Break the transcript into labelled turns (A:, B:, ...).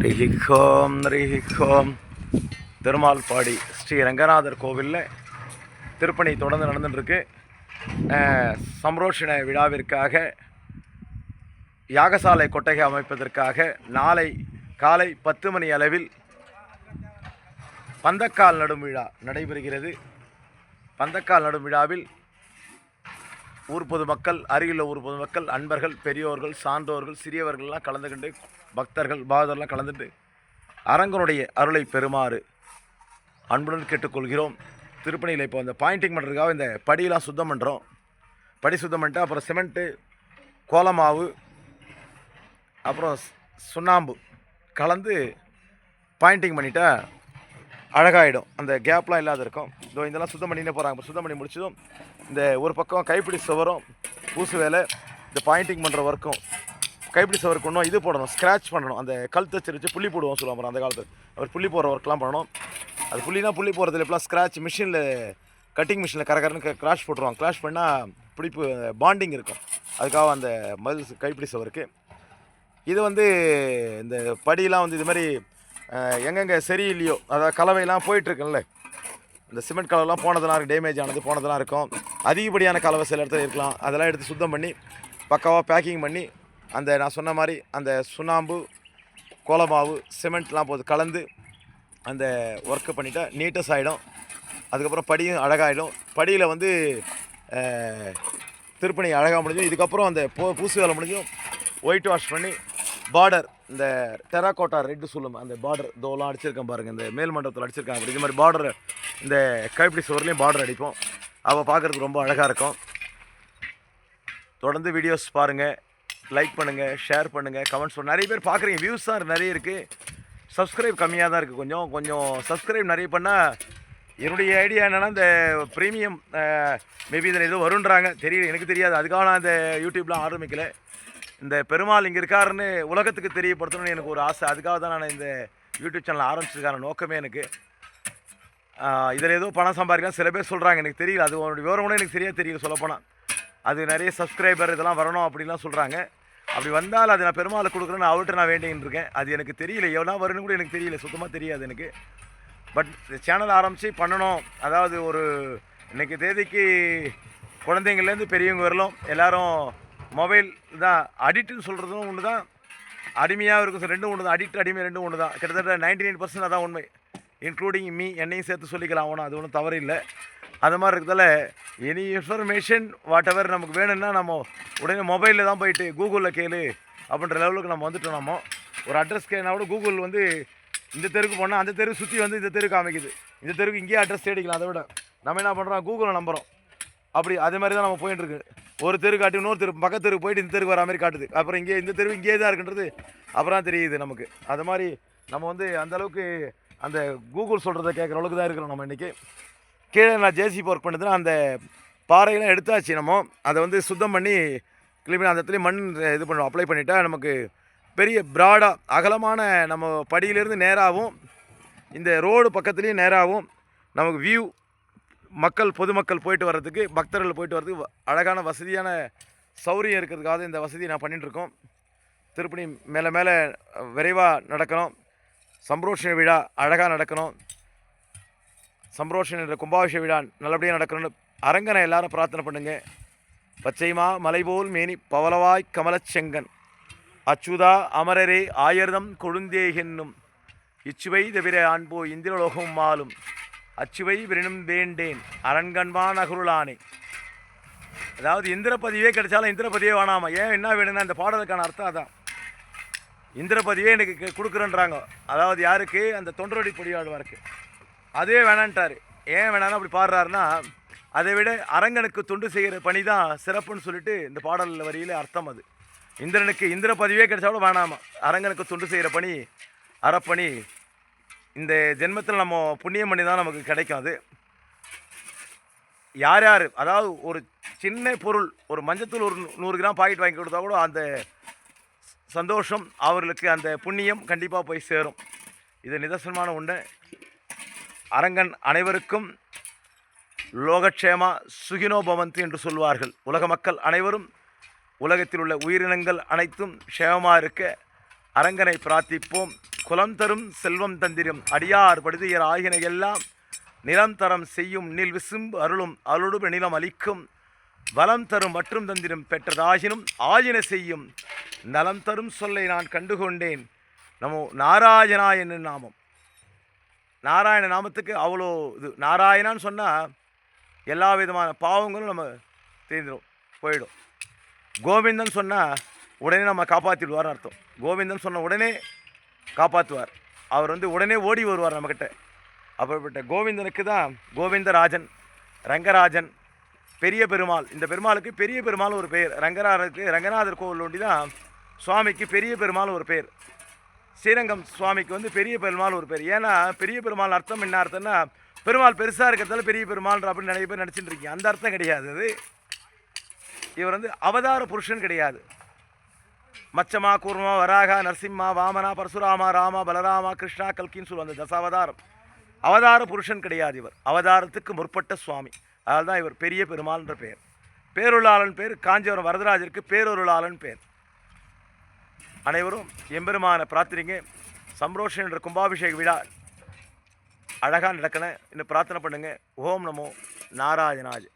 A: ரிஹிகோம் திருமால்பாடி ஸ்ரீ ரங்கநாதர் கோவிலில் திருப்பணி தொடர்ந்து நடந்துட்டுருக்கு. சம்ரோஷண விழாவிற்காக யாகசாலை கொட்டகை அமைப்பதற்காக நாளை காலை 10 மணி அளவில் பந்தக்கால் நடும் விழா நடைபெறுகிறது. பந்தக்கால் நடும் விழாவில் ஊர் பொதுமக்கள், அருகிலுள்ள ஊர் பொதுமக்கள், அன்பர்கள், பெரியோர்கள், சான்றோர்கள், சிறியவர்கள்லாம் கலந்துக்கிட்டு, பக்தர்கள் பாகதர்லாம் கலந்துட்டு அரங்கனுடைய அருளை பெறுமாறு அன்புடன் கேட்டுக்கொள்கிறோம். திருப்பணியில் இப்போ இந்த பாயிண்டிங் பண்ணுறதுக்காக இந்த படியெலாம் சுத்தம் பண்ணுறோம். படி சுத்தம் பண்ணிட்டு அப்புறம் சிமெண்ட்டு, கோலமாவு, அப்புறம் சுண்ணாம்பு கலந்து பாயிண்டிங் பண்ணிட்டா அழகாகிடும். அந்த கேப்லாம் இல்லாத இருக்கும். இதெல்லாம் சுத்தம் பண்ணினே போகிறாங்க. இப்போ சுத்தம் பண்ணி முடிச்சதும் இந்த ஒரு பக்கம் கைப்பிடி சுவரும் பூசு வேலை, இந்த பாயிண்டிங் பண்ணுற ஒர்க்கும், கைப்பிடி சுவருக்கு ஒன்றும் இது போடணும், ஸ்க்ராட்ச் பண்ணணும். அந்த கல் தச்சு புள்ளி போடுவோம் சொல்லுவாங்க அந்த காலத்தில். அவர் புள்ளி போடுற ஒர்க்லாம் பண்ணணும். அது புள்ளினா புள்ளி போடுறதுல இப்போலாம் ஸ்க்ராட்ச் மிஷினில், கட்டிங் மிஷினில் கரகரன்னு கிராஷ் போட்டுருவாங்க. கிராஷ் பண்ணால் பிடிப்பு பாண்டிங் இருக்கும். அதுக்காக அந்த மதில் கைப்பிடி சுவருக்கு இது இந்த படியெலாம் இது மாதிரி எங்கெங்கே சரியில்லையோ, அதாவது கலவையெல்லாம் போயிட்டுருக்குல்ல, இந்த சிமெண்ட் கலவெலாம் போனதெல்லாம் இருக்குது, டேமேஜ் ஆனது போனதெல்லாம் இருக்கும். அதிகப்படியான கலவை சில இடத்துல இருக்கலாம். அதெல்லாம் எடுத்து சுத்தம் பண்ணி பக்காவாக பேக்கிங் பண்ணி அந்த நான் சொன்ன மாதிரி அந்த சுண்ணாம்பு, கோலமாவு, சிமெண்ட்லாம் போது கலந்து அந்த ஒர்க்கு பண்ணிட்டா நீட்டஸ் ஆகிடும். அதுக்கப்புறம் படியும் அழகாகிடும். படியில் திருப்பணி அழகாக முடிஞ்சும். இதுக்கப்புறம் அந்த பூசு வேலை முடிஞ்சும் ஒயிட் வாஷ் பண்ணி பார்டர், இந்த டெராகோட்டா ரெட்டு சொல்லுவோம், அந்த பார்டர் இதோலாம் அடிச்சிருக்கேன் பாருங்கள். இந்த மேல் மண்டபத்தில் அடிச்சிருக்காங்க. அப்படி இது மாதிரி பார்டர் இந்த கைப்பிடி சுவர்லேயும் பார்டர் அடிப்போம். அவள் பார்க்குறதுக்கு ரொம்ப அழகாக இருக்கும். தொடர்ந்து வீடியோஸ் பாருங்கள், லைக் பண்ணுங்கள், ஷேர் பண்ணுங்கள், கமெண்ட்ஸ் பண்ணுங்கள். நிறைய பேர் பார்க்குறீங்க, வியூஸ் தான் நிறைய இருக்குது, சப்ஸ்கிரைப் கம்மியாக தான் இருக்குது. கொஞ்சம் சப்ஸ்கிரைப் நிறைய பண்ணால். என்னுடைய ஐடியா என்னென்னா, இந்த ப்ரீமியம் மேபி இதில் எதுவும் வருன்றாங்க, தெரியல, எனக்கு தெரியாது. அதுக்காக நான் இந்த யூடியூப்லாம் ஆரம்பிக்கலை. இந்த பெருமாள் இங்கே இருக்காருன்னு உலகத்துக்கு தெரியப்படுத்தணும்னு எனக்கு ஒரு ஆசை. அதுக்காக தான் நான் இந்த யூடியூப் சேனல் ஆரம்பிச்சிருக்கான நோக்கமே எனக்கு. இதில் ஏதோ பணம் சம்பாதிக்கலாம் சில பேர் சொல்கிறாங்க, எனக்கு தெரியல. அது உங்களுடைய விவரம் கூட எனக்கு சரியாக தெரியல சொல்லப்போனால். அது நிறைய சப்ஸ்கிரைபர் இதெல்லாம் வரணும் அப்படின்லாம் சொல்கிறாங்க. அப்படி வந்தால் அது நான் பெருமாளை கொடுக்குறேன்னு அவர்கிட்ட நான் வேண்டிகிட்டு இருக்கேன். அது எனக்கு தெரியல, எவ்வளோ வரும்னு கூட எனக்கு தெரியல, சுத்தமாக தெரியாது எனக்கு. பட் இந்த சேனல் ஆரம்பித்து பண்ணணும். அதாவது ஒரு இன்றைக்கி தேதிக்கு குழந்தைங்கள்லேருந்து பெரியவங்க வரலாம் எல்லோரும் மொபைல் தான் அடிக்ட்டுன்னு சொல்கிறதும் ஒன்று தான், அடிமையாக இருக்கும் ரெண்டும் ஒன்று தான். அடிக்ட் அடிமை ரெண்டும் ஒன்று தான். கிட்டத்தட்ட 99% அதான் உண்மை, இன்க்ளூடிங் மீ, என்னையும் சேர்த்து சொல்லிக்கலாம். ஆனால் அது ஒன்றும் தவறு இல்லை. அது மாதிரி இருக்கிறதால எனி இன்ஃபர்மேஷன் வாட் எவர் நமக்கு வேணும்னா நம்ம உடனே மொபைலில் தான் போயிட்டு கூகுளில் கேளு அப்படின்ற லெவலுக்கு நம்ம வந்துட்டோம். நம்ம ஒரு அட்ரஸ் கேனா கூட கூகுள் இந்த தெருக்கு போனால் அந்த தெருக்கு சுற்றி இந்த தெருக்கு காமிக்குது. இந்த தெருக்கு இங்கேயே அட்ரஸ் தேடிக்கலாம். அதை விட நம்ம என்ன பண்ணுறோம், கூகுளில் நம்புகிறோம். அப்படி அதே மாதிரி தான் நம்ம போயிட்டுருக்கு. ஒரு தெரு காட்டி இன்னொரு தெரு பக்கத்து தெருக்கு போயிட்டு இந்த தெருக்கு வர மாதிரி காட்டுது. அப்புறம் இந்த தெரு இங்கேயே தான் இருக்குன்றது அப்புறம் தான் தெரியுது நமக்கு. அது மாதிரி நம்ம அந்தளவுக்கு அந்த கூகுள் சொல்கிறத கேட்குற அளவுக்கு தான் இருக்கிறோம் நம்ம இன்றைக்கி. கீழே நான் ஜேசிபி ஒர்க் பண்ணுறதுன்னா அந்த பாறையெல்லாம் எடுத்தாச்சு. நம்ம அதை சுத்தம் பண்ணி கிளீன் பண்ணி அந்த இடத்துல மண் இது பண்ணுவோம், அப்ளை பண்ணிட்டா நமக்கு பெரிய ப்ராடாக அகலமான நம்ம படியிலேருந்து நேராகவும் இந்த ரோடு பக்கத்துலேயும் நேராகவும் நமக்கு வியூ, பொதுமக்கள் போயிட்டு வர்றதுக்கு, பக்தர்கள் போயிட்டு வர்றதுக்கு அழகான வசதியான சௌரியம் இருக்கிறதுக்காக இந்த வசதியை நான் பண்ணிட்டுருக்கோம். திருப்பணி மேலே மேலே விரைவாக நடக்கணும். சம்ரோஷண விழா அழகாக நடக்கணும். சம்ரோஷன் என்ற கும்பாபிஷேக விழா நல்லபடியாக நடக்கணும்னு அரங்கனை எல்லாரும் பிரார்த்தனை பண்ணுங்க. பச்சைமா மலைபோல் மேனி பவளவாய் கமலச்செங்கன் அச்சுதா அமரரே ஆயர்தம் கொழுந்தேகென்னும் இச்சுவை தவிர ஆண்போ இந்திரலோகம் மாலும் அச்சுவை விரணும் வேண்டேன் அரண்கண்பான் அகுருளானே. அதாவது இந்திரபதியே கிடைச்சாலும் இந்திரபதியே வேணாமா. ஏன் என்ன வேணும்னா இந்த பாடலுக்கான அர்த்தம் அதான். இந்திரபதியே எனக்கு கொடுக்குறேன்றாங்க. அதாவது யாருக்கு, அந்த தொண்டரடி பொடியாடுவாருக்கு. அதே வேணான்ட்டார். ஏன் வேணாலும் அப்படி பாடுறாருன்னா, அதை விட அரங்கனுக்கு தொண்டு செய்கிற பணி தான் சிறப்புன்னு சொல்லிட்டு இந்த பாடல் வரியில் அர்த்தம். அது இந்திர பதவியே கிடைச்சாலும் வேணாமா, அரங்கனுக்கு தொண்டு செய்கிற பணி அறப்பணி இந்த ஜென்மத்தில் நம்ம புண்ணியம் பண்ணி தான் நமக்கு கிடைக்கும். அது யார் அதாவது ஒரு சின்ன பொருள், ஒரு மஞ்சத்தூள் ஒரு 100 கிராம் பாக்கெட் வாங்கி கொடுத்தா கூட அந்த சந்தோஷம் அவர்களுக்கு, அந்த புண்ணியம் கண்டிப்பாக போய் சேரும். இது நிதர்சனமான உண்டு. அரங்கன் அனைவருக்கும் லோகக்ஷேமா சுகினோ பவந்து என்று சொல்வார்கள். உலக மக்கள் அனைவரும், உலகத்தில் உள்ள உயிரினங்கள் அனைத்தும் க்ஷேமமாக இருக்க அரங்கனை பிரார்த்திப்போம். குலம் தரும் செல்வம் தந்திரும் அடியார் படுதியர் ஆகின எல்லாம் நிலம் தரம் செய்யும் நில் விசும்பு அருளும் அருளும் நிலம் அளிக்கும் வலம் தரும் மற்றும் தந்திரம் பெற்றதாகினும் ஆயின செய்யும் நலம் தரும் சொல்லை நான் கண்டுகொண்டேன். நமோ நாராயணா என்ன நாமம். நாராயண நாமத்துக்கு அவ்வளோ இது. நாராயணான்னு சொன்னால் எல்லா விதமான பாவங்களும் நம்ம தீர்ந்துடும், போயிடும். கோவிந்தன் சொன்னால் உடனே நம்ம காப்பாற்றிடுவார்னு அர்த்தம். கோவிந்தன் சொன்ன உடனே காப்பாற்றுவார். அவர் உடனே ஓடி வருவார் நம்மக்கிட்ட. அப்படிப்பட்ட கோவிந்தனுக்கு தான் கோவிந்தராஜன், ரங்கராஜன், பெரிய பெருமாள். இந்த பெருமாளுக்கு பெரிய பெருமாள் ஒரு பெயர். ரங்கநாதர் கோவில் ஒண்டி தான் சுவாமிக்கு பெரிய பெருமாள் ஒரு பேர். ஸ்ரீரங்கம் சுவாமிக்கு பெரிய பெருமாள் ஒரு பேர். ஏன்னா பெரிய பெருமாள் அர்த்தம் என்ன அர்த்தம்னா, பெருமாள் பெருசாக இருக்கிறதால பெரிய பெருமாள் அப்படின்னு நிறைய பேர் நினச்சிட்டு இருக்கீங்க. அந்த அர்த்தம் கிடையாது. அது இவர் அவதார புருஷன் கிடையாது. மச்சமா, கூர்மா, வராகா, நரசிம்மா, வாமனா, பரசுராமா, ராமா, பலராமா, கிருஷ்ணா, கல்கின்னு சொல்லுவாங்க. தசாவதாரம். அவதார புருஷன் கிடையாது இவர். அவதாரத்துக்கு முற்பட்ட சுவாமி. அதனால தான் இவர் பெரிய பெருமாள்ன்ற பேர். பேருளாளன் பேர். காஞ்சிபுரம் வரதராஜருக்கு பேரொருளாளன் பேர். அனைவரும் எம்பெருமான பிரார்த்தனைங்க. சம்ரோஷன் என்ற கும்பாபிஷேக விழா அழகாக நடக்கணும். இன்னும் பிரார்த்தனை பண்ணுங்க. ஓம் நமோ நாராயணாஜ்.